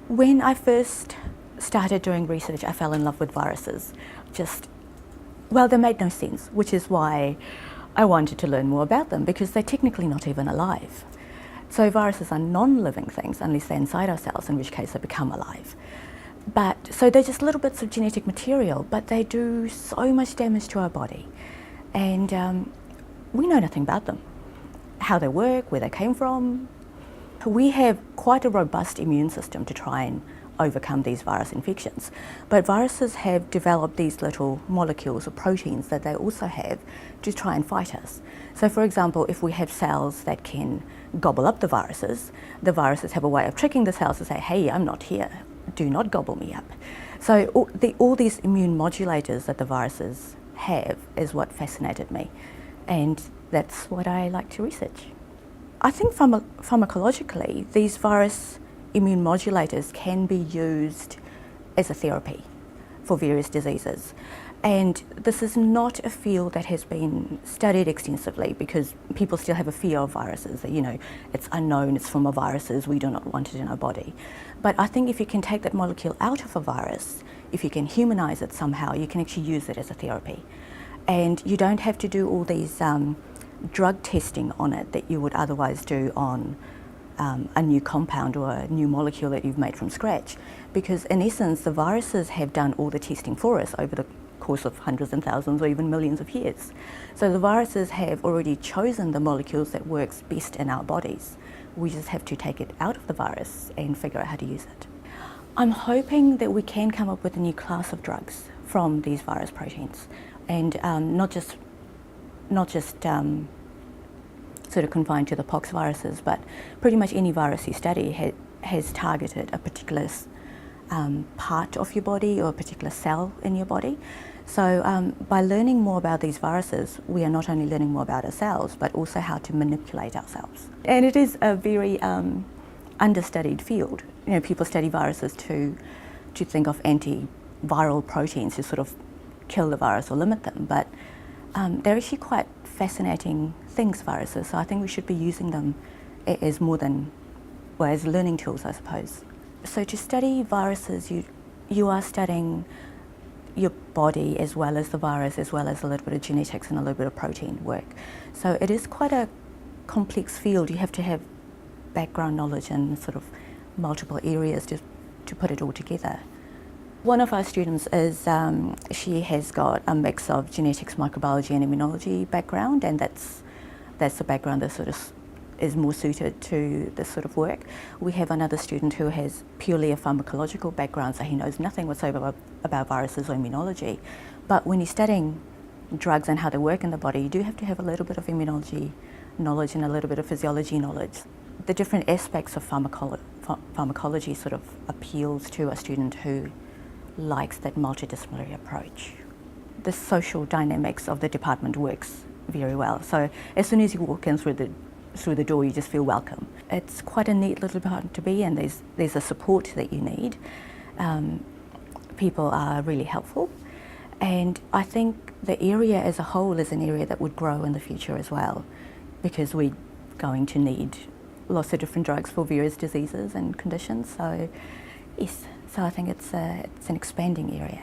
When I first started doing research, I fell in love with viruses. Well, they made no sense, which is why I wanted to learn more about them, because they're technically not even alive. So viruses are non-living things unless they're inside our cells, in which case they become alive. So they're just little bits of genetic material, but they do so much damage to our body. And we know nothing about them, how they work, where they came from. We have quite a robust immune system to try and overcome these virus infections. But viruses have developed these little molecules or proteins that they also have to try and fight us. So for example, if we have cells that can gobble up the viruses have a way of tricking the cells to say, hey, I'm not here, do not gobble me up. So all these immune modulators that the viruses have is what fascinated me. And that's what I like to research. I think pharmacologically, these virus immune modulators can be used as a therapy for various diseases. And this is not a field that has been studied extensively because people still have a fear of viruses, that, it's unknown, it's from viruses, we do not want it in our body. But I think if you can take that molecule out of a virus, if you can humanize it somehow, you can actually use it as a therapy. And you don't have to do all these drug testing on it that you would otherwise do on a new compound or a new molecule that you've made from scratch, because in essence the viruses have done all the testing for us over the course of hundreds and thousands or even millions of years. So the viruses have already chosen the molecules that works best in our bodies. We just have to take it out of the virus and figure out how to use it. I'm hoping that we can come up with a new class of drugs from these virus proteins, and not just sort of confined to the pox viruses, but pretty much any virus you study has targeted a particular part of your body or a particular cell in your body. So by learning more about these viruses, we are not only learning more about ourselves, but also how to manipulate ourselves. And it is a very understudied field. People study viruses to think of antiviral proteins to sort of kill the virus or limit them, but they're actually quite fascinating things, viruses, so I think we should be using them as as learning tools, I suppose. So to study viruses, you are studying your body as well as the virus, as well as a little bit of genetics and a little bit of protein work. So it is quite a complex field. You have to have background knowledge in sort of multiple areas to put it all together. One of our students she has got a mix of genetics, microbiology and immunology background, and that's the background that sort of is more suited to this sort of work. We have another student who has purely a pharmacological background, so he knows nothing whatsoever about viruses or immunology. But when you're studying drugs and how they work in the body, you do have to have a little bit of immunology knowledge and a little bit of physiology knowledge. The different aspects of pharmacology sort of appeals to a student who likes that multidisciplinary approach. The social dynamics of the department works very well. So as soon as you walk in through the door, you just feel welcome. It's quite a neat little department to be in. There's a support that you need. People are really helpful, and I think the area as a whole is an area that would grow in the future as well, because we're going to need lots of different drugs for various diseases and conditions. So yes, so I think it's an expanding area.